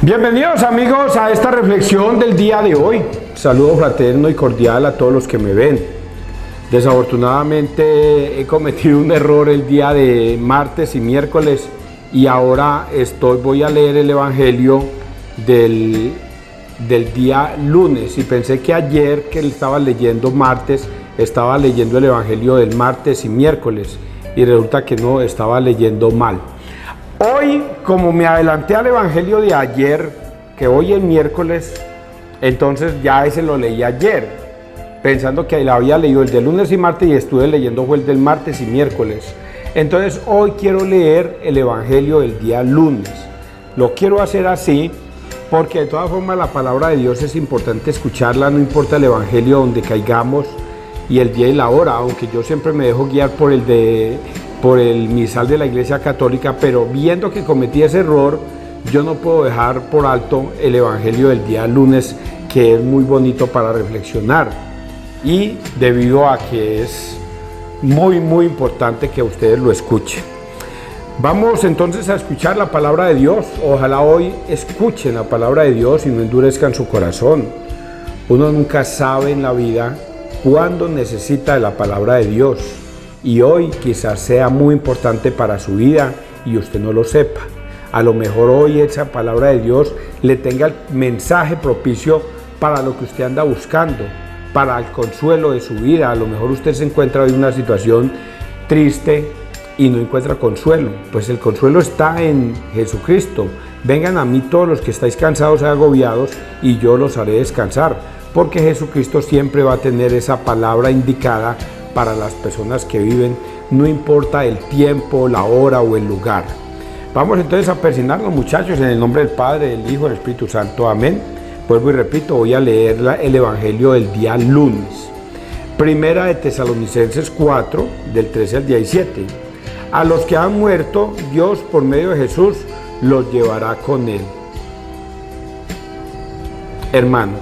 Bienvenidos amigos a esta reflexión del día de hoy. Saludo fraterno y cordial a todos los que me ven. Desafortunadamente he cometido un error el día de martes y miércoles y ahora voy a leer el evangelio del día lunes y pensé que ayer que estaba leyendo martes estaba leyendo el evangelio del martes y miércoles y resulta que no, estaba leyendo mal. Hoy, como me adelanté al evangelio de ayer, que hoy es miércoles, entonces ya ese lo leí ayer, pensando que había leído el de lunes y martes y estuve leyendo fue el del martes y miércoles. Entonces hoy quiero leer el evangelio del día lunes. Lo quiero hacer así porque de todas formas la palabra de Dios es importante escucharla, no importa el evangelio donde caigamos y el día y la hora, aunque yo siempre me dejo guiar por el misal de la Iglesia Católica, pero viendo que cometí ese error, yo no puedo dejar por alto el evangelio del día lunes, que es muy bonito para reflexionar y debido a que es muy importante que ustedes lo escuchen. Vamos entonces a escuchar la palabra de Dios. Ojalá hoy escuchen la palabra de Dios y no endurezcan su corazón. Uno nunca sabe en la vida cuándo necesita de la palabra de Dios. Y hoy quizás sea muy importante para su vida y usted no lo sepa. A lo mejor hoy esa palabra de Dios le tenga el mensaje propicio para lo que usted anda buscando, para el consuelo de su vida. A lo mejor usted se encuentra hoy en una situación triste y no encuentra consuelo. Pues el consuelo está en Jesucristo. Vengan a mí todos los que estáis cansados y agobiados y yo los haré descansar. Porque Jesucristo siempre va a tener esa palabra indicada para las personas que viven, no importa el tiempo, la hora o el lugar. Vamos entonces a persignarnos, muchachos, en el nombre del Padre, del Hijo y del Espíritu Santo. Amén. Vuelvo y repito, voy a leer el evangelio del día lunes. Primera de Tesalonicenses 4, del 13 al 17. A los que han muerto, Dios por medio de Jesús los llevará con él. Hermanos,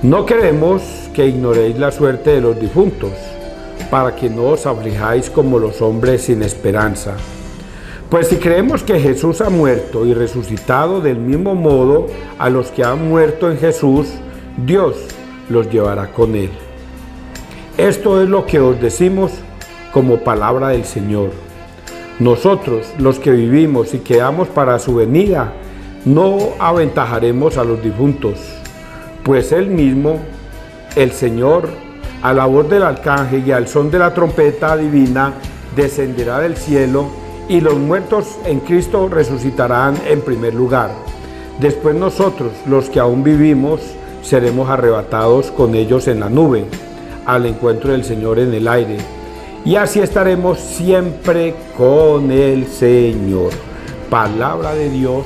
no queremos que ignoréis la suerte de los difuntos, para que no os aflijáis como los hombres sin esperanza. Pues si creemos que Jesús ha muerto y resucitado del mismo modo a los que han muerto en Jesús, Dios los llevará con él. Esto es lo que os decimos como palabra del Señor. Nosotros, los que vivimos y quedamos para su venida, no aventajaremos a los difuntos, pues él mismo, el Señor, a la voz del arcángel y al son de la trompeta divina, descenderá del cielo y los muertos en Cristo resucitarán en primer lugar. Después nosotros, los que aún vivimos, seremos arrebatados con ellos en la nube, al encuentro del Señor en el aire. Y así estaremos siempre con el Señor. Palabra de Dios,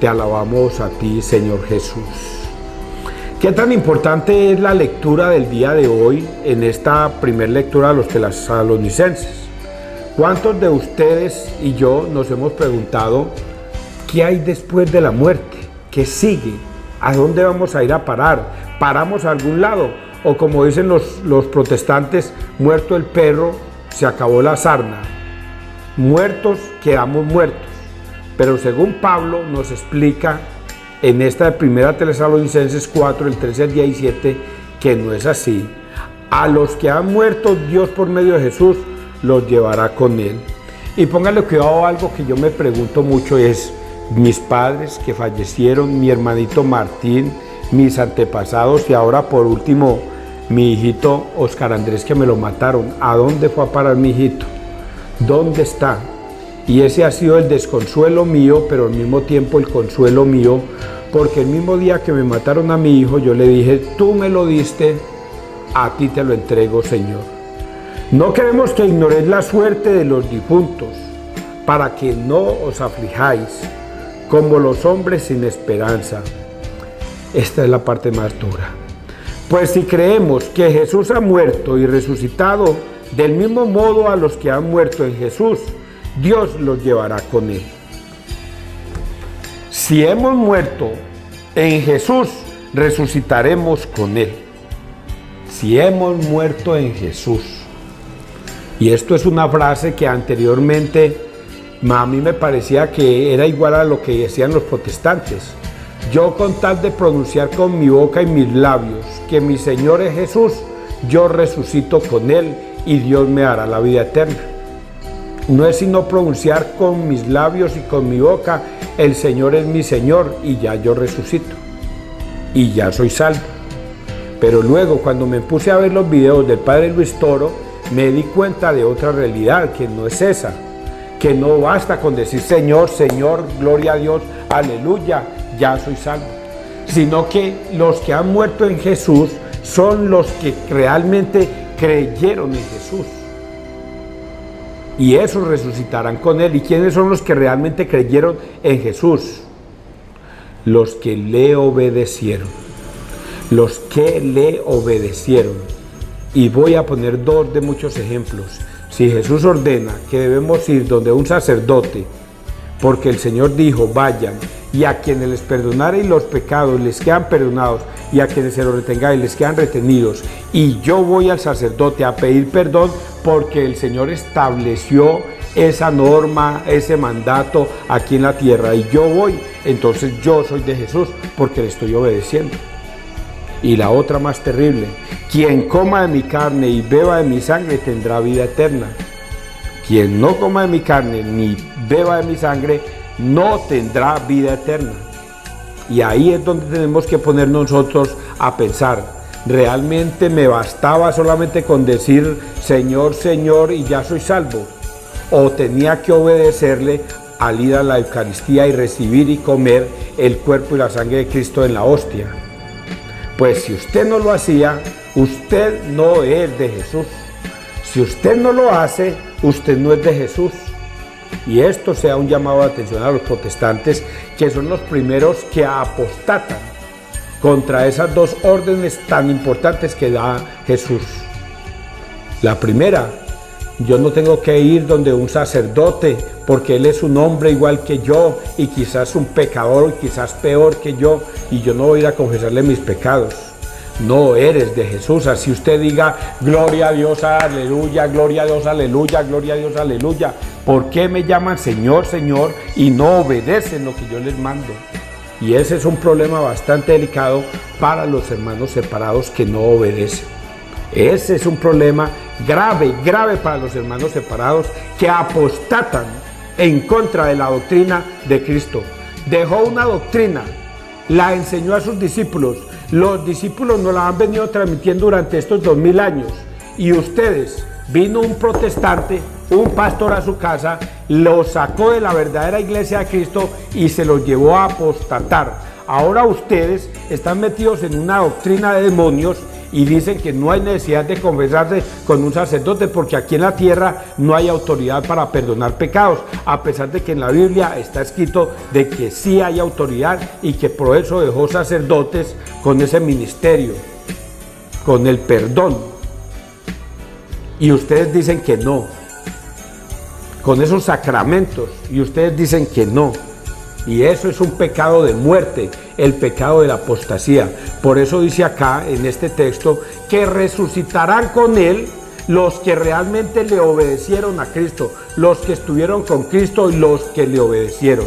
te alabamos a ti, Señor Jesús. ¿Qué tan importante es la lectura del día de hoy en esta primera lectura de los tesalonicenses? ¿Cuántos de ustedes y yo nos hemos preguntado qué hay después de la muerte? ¿Qué sigue? ¿A dónde vamos a ir a parar? ¿Paramos a algún lado? O como dicen los protestantes, muerto el perro, se acabó la sarna. Muertos, quedamos muertos. Pero según Pablo nos explica en esta de primera Tesalonicenses 4, el 13 al 17, que no es así. A los que han muerto, Dios por medio de Jesús los llevará con él. Y póngale cuidado a algo que yo me pregunto mucho, es mis padres que fallecieron, mi hermanito Martín, mis antepasados y ahora por último mi hijito Oscar Andrés, que me lo mataron. ¿A dónde fue a parar mi hijito? ¿Dónde está? Y ese ha sido el desconsuelo mío, pero al mismo tiempo el consuelo mío, porque el mismo día que me mataron a mi hijo, yo le dije, tú me lo diste, a ti te lo entrego, Señor. No queremos que ignoréis la suerte de los difuntos, para que no os aflijáis, como los hombres sin esperanza. Esta es la parte más dura. Pues si creemos que Jesús ha muerto y resucitado, del mismo modo a los que han muerto en Jesús, Dios los llevará con él. Si hemos muerto en Jesús, resucitaremos con él. Si hemos muerto en Jesús. Y esto es una frase que anteriormente A mí me parecía que era igual a lo que decían los protestantes. Yo, con tal de pronunciar con mi boca y mis labios que mi Señor es Jesús, yo resucito con Él y Dios me dará la vida eterna. No es sino pronunciar con mis labios y con mi boca, el Señor es mi Señor, y ya yo resucito y ya soy salvo. Pero luego, cuando me puse a ver los videos del Padre Luis Toro, me di cuenta de otra realidad, que no es esa, que no basta con decir Señor, Señor, gloria a Dios, aleluya, ya soy salvo, sino que los que han muerto en Jesús son los que realmente creyeron en Jesús, y esos resucitarán con Él. ¿Y quiénes son los que realmente creyeron en Jesús? Los que le obedecieron, los que le obedecieron. Y voy a poner dos de muchos ejemplos. Si Jesús ordena que debemos ir donde un sacerdote, porque el Señor dijo, vayan, y a quienes les perdonareis los pecados les quedan perdonados, y a quienes se los retengáis les quedan retenidos, y yo voy al sacerdote a pedir perdón porque el Señor estableció esa norma, ese mandato aquí en la tierra, y yo voy, entonces yo soy de Jesús porque le estoy obedeciendo. Y la otra más terrible, quien coma de mi carne y beba de mi sangre tendrá vida eterna. Quien no coma de mi carne ni beba de mi sangre no tendrá vida eterna. Y ahí es donde tenemos que poner nosotros a pensar, ¿realmente me bastaba solamente con decir Señor, Señor y ya soy salvo? ¿O tenía que obedecerle al ir a la Eucaristía y recibir y comer el cuerpo y la sangre de Cristo en la hostia? Pues si usted no lo hacía, usted no es de Jesús. Si usted no lo hace, usted no es de Jesús. Y esto sea un llamado de atención a los protestantes, que son los primeros que apostatan contra esas dos órdenes tan importantes que da Jesús. La primera, yo no tengo que ir donde un sacerdote, porque él es un hombre igual que yo, y quizás un pecador, y quizás peor que yo, y yo no voy a ir a confesarle mis pecados. No eres de Jesús. Así usted diga, gloria a Dios, aleluya, gloria a Dios, aleluya, gloria a Dios, aleluya. ¿Por qué me llaman Señor, Señor y no obedecen lo que yo les mando? Y ese es un problema bastante delicado para los hermanos separados que no obedecen. Ese es un problema grave, grave para los hermanos separados que apostatan en contra de la doctrina de Cristo. Dejó una doctrina, la enseñó a sus discípulos. Los discípulos nos la han venido transmitiendo durante estos 2000 años. Y ustedes, vino un protestante, un pastor a su casa, lo sacó de la verdadera iglesia de Cristo y se los llevó a apostatar. Ahora ustedes están metidos en una doctrina de demonios y dicen que no hay necesidad de confesarse con un sacerdote porque aquí en la tierra no hay autoridad para perdonar pecados, a pesar de que en la Biblia está escrito de que sí hay autoridad y que por eso dejó sacerdotes con ese ministerio, con el perdón. Y ustedes dicen que no, con esos sacramentos, y ustedes dicen que no. Y eso es un pecado de muerte, el pecado de la apostasía. Por eso dice acá en este texto que resucitarán con Él los que realmente le obedecieron a Cristo, los que estuvieron con Cristo y los que le obedecieron.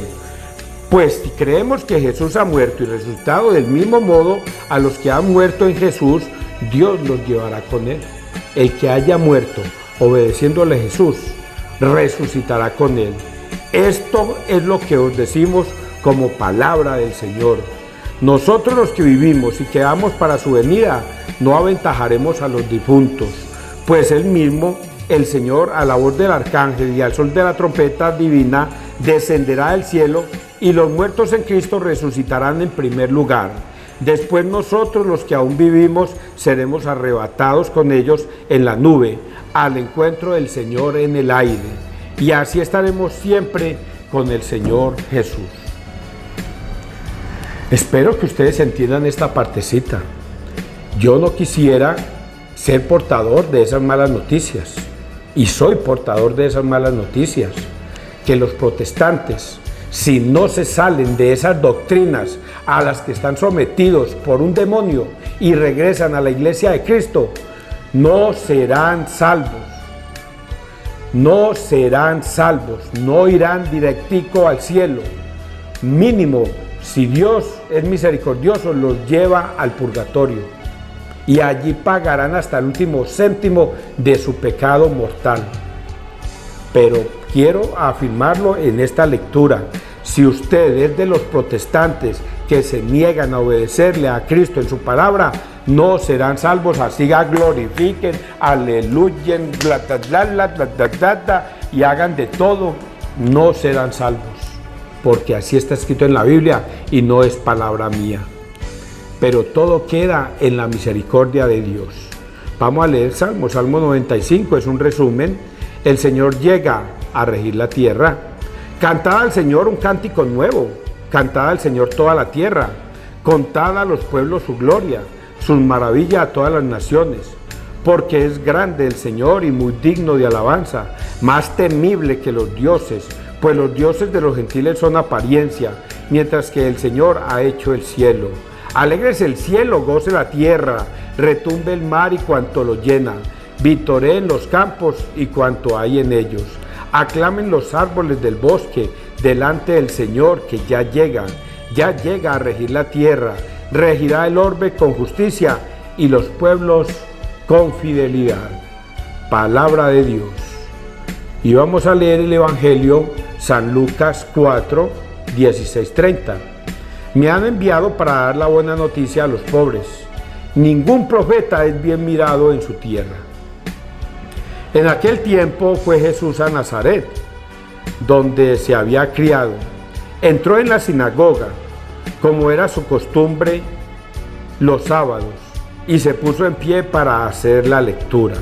Pues si creemos que Jesús ha muerto y resucitado, del mismo modo a los que han muerto en Jesús, Dios los llevará con Él. El que haya muerto obedeciéndole a Jesús, resucitará con Él. Esto es lo que os decimos como palabra del Señor. Nosotros los que vivimos y quedamos para su venida, no aventajaremos a los difuntos, pues Él mismo, el Señor, a la voz del arcángel y al sol de la trompeta divina, descenderá del cielo y los muertos en Cristo resucitarán en primer lugar. Después nosotros, los que aún vivimos, seremos arrebatados con ellos en la nube, al encuentro del Señor en el aire. Y así estaremos siempre con el Señor Jesús. Espero que ustedes entiendan esta partecita. Yo no quisiera ser portador de esas malas noticias. Y soy portador de esas malas noticias. Que los protestantes, si no se salen de esas doctrinas a las que están sometidos por un demonio y regresan a la iglesia de Cristo, no serán salvos. no serán salvos, no irán directico al cielo. Mínimo, si Dios es misericordioso, los lleva al purgatorio y allí pagarán hasta el último céntimo de su pecado mortal. Pero quiero afirmarlo en esta lectura: si usted es de los protestantes que se niegan a obedecerle a Cristo en su palabra, no serán salvos. Así glorifiquen, aleluyen, y hagan de todo, no serán salvos, porque así está escrito en la Biblia y no es palabra mía. Pero todo queda en la misericordia de Dios. Vamos a leer Salmo 95, es un resumen. El Señor llega a regir la tierra. Cantad al Señor un cántico nuevo, cantad al Señor toda la tierra, contad a los pueblos su gloria, sus maravillas a todas las naciones, porque es grande el Señor y muy digno de alabanza, más temible que los dioses, pues los dioses de los gentiles son apariencia, mientras que el Señor ha hecho el cielo. Alégrese el cielo, goce la tierra, retumbe el mar y cuanto lo llena, vitoreen los campos y cuanto hay en ellos. Aclamen los árboles del bosque delante del Señor, que ya llega a regir la tierra, regirá el orbe con justicia y los pueblos con fidelidad. Palabra de Dios. Y vamos a leer el Evangelio, San Lucas 4, 16-30. Me han enviado para dar la buena noticia a los pobres. Ningún profeta es bien mirado en su tierra. En aquel tiempo fue Jesús a Nazaret, donde se había criado. Entró en la sinagoga, como era su costumbre, los sábados, y se puso en pie para hacer la lectura.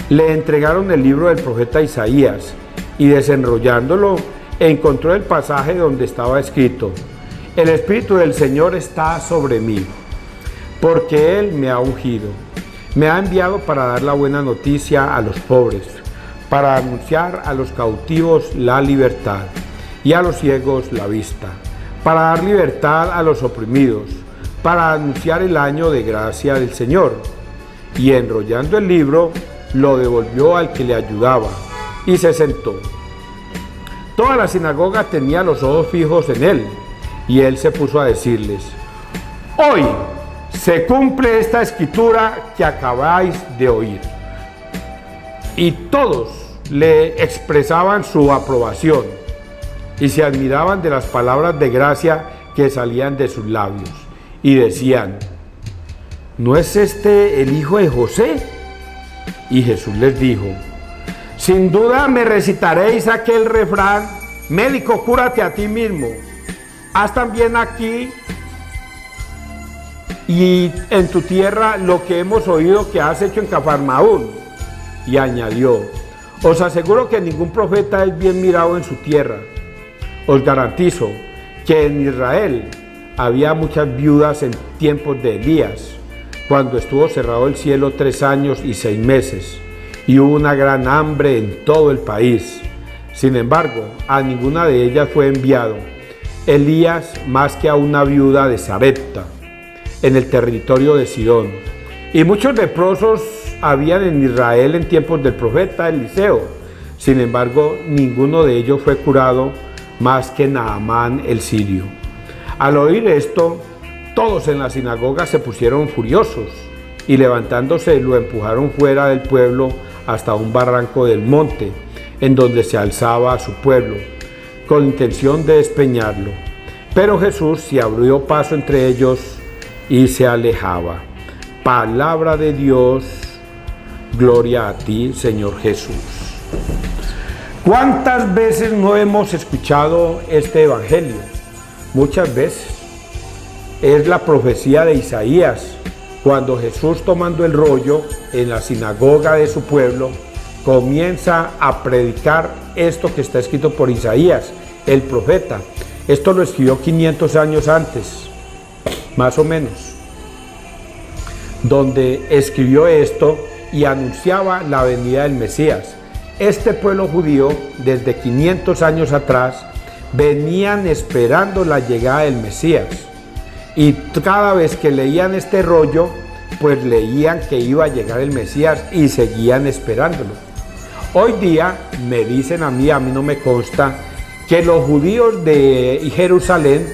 Le entregaron el libro del profeta Isaías, y desenrollándolo, encontró el pasaje donde estaba escrito: el Espíritu del Señor está sobre mí, porque Él me ha ungido. Me ha enviado para dar la buena noticia a los pobres, para anunciar a los cautivos la libertad y a los ciegos la vista, para dar libertad a los oprimidos, para anunciar el año de gracia del Señor. Y enrollando el libro, lo devolvió al que le ayudaba y se sentó. Toda la sinagoga tenía los ojos fijos en él, y él se puso a decirles: hoy se cumple esta escritura que acabáis de oír. Y todos le expresaban su aprobación y se admiraban de las palabras de gracia que salían de sus labios, y decían: ¿no es este el hijo de José? Y Jesús les dijo: sin duda me recitaréis aquel refrán: médico, cúrate a ti mismo. Haz también aquí y en tu tierra lo que hemos oído que has hecho en Cafarnaúm. Y añadió: os aseguro que ningún profeta es bien mirado en su tierra. Os garantizo que en Israel había muchas viudas en tiempos de Elías, cuando estuvo cerrado el cielo 3 años y 6 meses, y hubo una gran hambre en todo el país. Sin embargo, a ninguna de ellas fue enviado Elías más que a una viuda de Sarepta, en el territorio de Sidón. Y muchos leprosos habían en Israel en tiempos del profeta Eliseo. Sin embargo, ninguno de ellos fue curado más que Naamán el sirio. Al oír esto, todos en la sinagoga se pusieron furiosos y levantándose lo empujaron fuera del pueblo hasta un barranco del monte, en donde se alzaba su pueblo, con intención de despeñarlo. Pero Jesús se abrió paso entre ellos y se alejaba. Palabra de Dios, gloria a ti, Señor Jesús. ¿Cuántas veces no hemos escuchado este evangelio? Muchas veces. Es la profecía de Isaías, cuando Jesús, tomando el rollo en la sinagoga de su pueblo, comienza a predicar esto que está escrito por Isaías, el profeta. Esto lo escribió 500 años antes, más o menos, donde escribió esto y anunciaba la venida del Mesías. Este pueblo judío, desde 500 años atrás, venían esperando la llegada del Mesías. Y cada vez que leían este rollo, pues leían que iba a llegar el Mesías y seguían esperándolo. Hoy día me dicen a mí no me consta, que los judíos de Jerusalén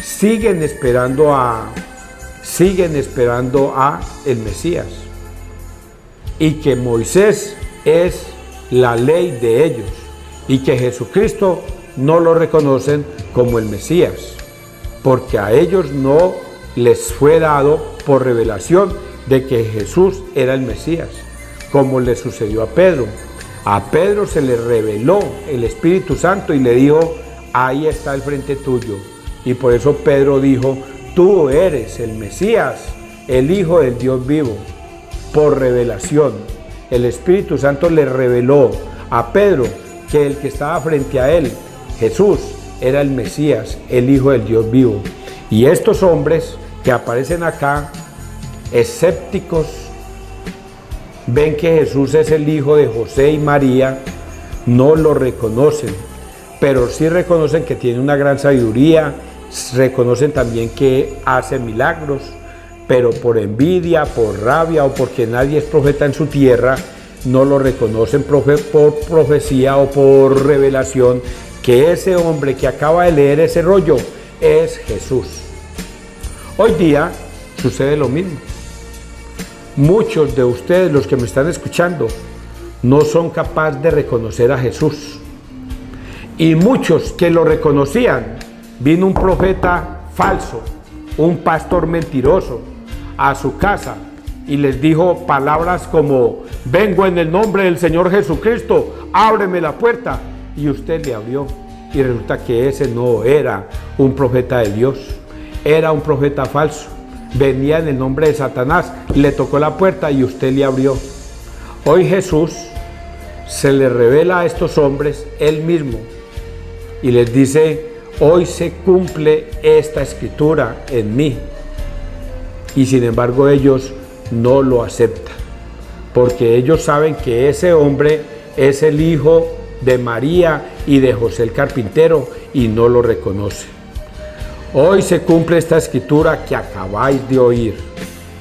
siguen esperando a el Mesías, y que Moisés es la ley de ellos, y que Jesucristo no lo reconocen como el Mesías, porque a ellos no les fue dado por revelación de que Jesús era el Mesías, como le sucedió a Pedro. A Pedro se le reveló el Espíritu Santo y le dijo: ahí está el frente tuyo. Y por eso Pedro dijo: tú eres el Mesías, el Hijo del Dios vivo. Por revelación, el Espíritu Santo le reveló a Pedro que el que estaba frente a él, Jesús, era el Mesías, el Hijo del Dios vivo. Y estos hombres que aparecen acá, escépticos, ven que Jesús es el hijo de José y María, no lo reconocen, pero sí reconocen que tiene una gran sabiduría, reconocen también que hace milagros, pero por envidia, por rabia o porque nadie es profeta en su tierra, no lo reconocen por profecía o por revelación, que ese hombre que acaba de leer ese rollo es Jesús. Hoy día sucede lo mismo. Muchos de ustedes, los que me están escuchando, no son capaces de reconocer a Jesús. Y muchos que lo reconocían, vino un profeta falso, un pastor mentiroso a su casa y les dijo palabras como: vengo en el nombre del Señor Jesucristo, ábreme la puerta. Y usted le abrió. Y resulta que ese no era un profeta de Dios, era un profeta falso. Venía en el nombre de Satanás, le tocó la puerta y usted le abrió. Hoy Jesús se le revela a estos hombres él mismo y les dice: hoy se cumple esta escritura en mí. Y sin embargo ellos no lo aceptan, porque ellos saben que ese hombre es el hijo de María y de José el carpintero, y no lo reconocen. Hoy se cumple esta escritura que acabáis de oír.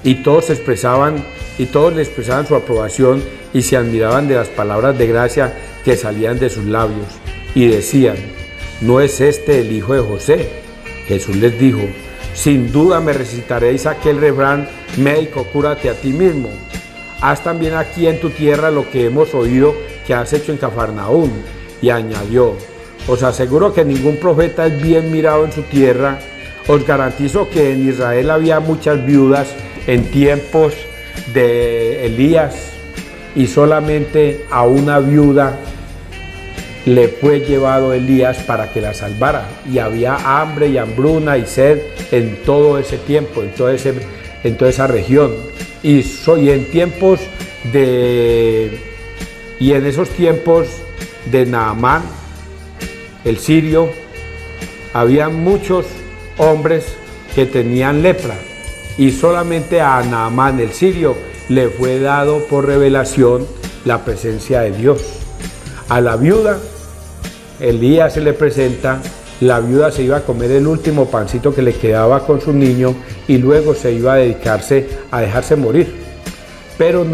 Y todos le expresaban su aprobación y se admiraban de las palabras de gracia que salían de sus labios. Y decían: ¿no es este el hijo de José? Jesús les dijo: sin duda me recitaréis aquel refrán: médico, cúrate a ti mismo. Haz también aquí en tu tierra lo que hemos oído que has hecho en Cafarnaúm. Y añadió: os aseguro que ningún profeta es bien mirado en su tierra. Os garantizo que en Israel había muchas viudas en tiempos de Elías, y solamente a una viuda le fue llevado Elías para que la salvara. Y había hambre y hambruna y sed en todo ese tiempo, en toda esa región. Y en esos tiempos de Naamán, el sirio, había muchos hombres que tenían lepra, y solamente a Naamán el sirio le fue dado por revelación la presencia de Dios. A la viuda, Elías se le presenta, la viuda se iba a comer el último pancito que le quedaba con su niño y luego se iba a dedicarse a dejarse morir. Pero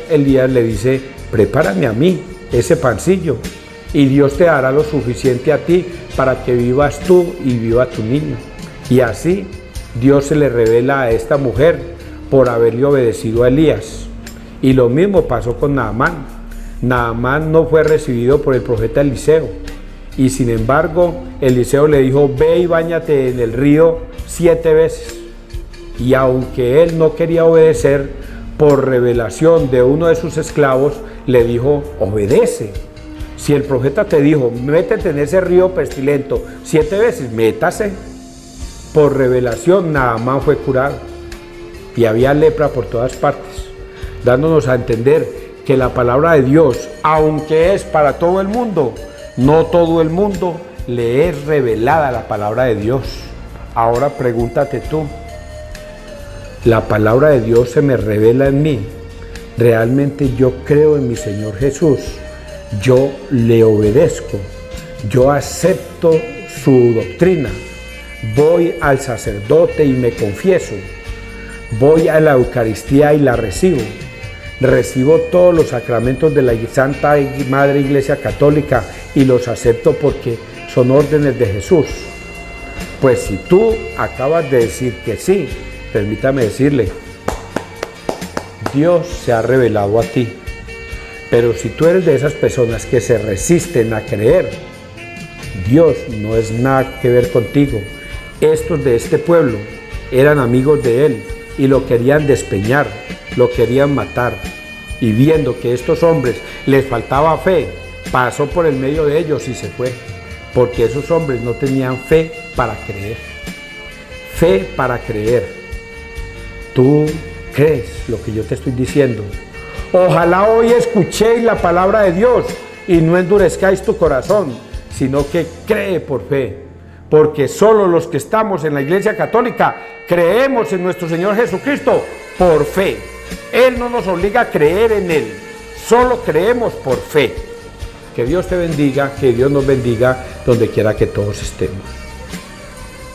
Elías le dice: prepárame a mí ese pancillo y Dios te dará lo suficiente a ti para que vivas tú y viva tu niño. Y así Dios se le revela a esta mujer por haberle obedecido a Elías. Y lo mismo pasó con Naamán. Naamán no fue recibido por el profeta Eliseo, y sin embargo Eliseo le dijo: ve y báñate en el río 7 veces. Y aunque él no quería obedecer, por revelación de uno de sus esclavos le dijo: obedece. Si el profeta te dijo: métete en ese río pestilento 7 veces, métase. Por revelación Naamán fue curado, y había lepra por todas partes, dándonos a entender que la palabra de Dios, aunque es para todo el mundo, no todo el mundo le es revelada la palabra de Dios. Ahora pregúntate tú: ¿la palabra de Dios se me revela en mí? ¿Realmente yo creo en mi Señor Jesús? Yo le obedezco, yo acepto su doctrina, voy al sacerdote y me confieso, voy a la Eucaristía y la recibo. recibo todos los sacramentos de la Santa Madre Iglesia Católica y los acepto porque son órdenes de Jesús. Pues si tú acabas de decir que sí, permítame decirle, Dios se ha revelado a ti. Pero si tú eres de esas personas que se resisten a creer, Dios no es nada que ver contigo. Estos de este pueblo eran amigos de él y lo querían despeñar, lo querían matar. Y viendo que a estos hombres les faltaba fe, pasó por el medio de ellos y se fue. Porque esos hombres no tenían fe para creer. Fe para creer. ¿Tú crees lo que yo te estoy diciendo? Ojalá hoy escuchéis la palabra de Dios y no endurezcáis tu corazón, sino que cree por fe. Porque solo los que estamos en la Iglesia Católica creemos en nuestro Señor Jesucristo por fe. Él no nos obliga a creer en Él, solo creemos por fe. Que Dios te bendiga, que Dios nos bendiga donde quiera que todos estemos.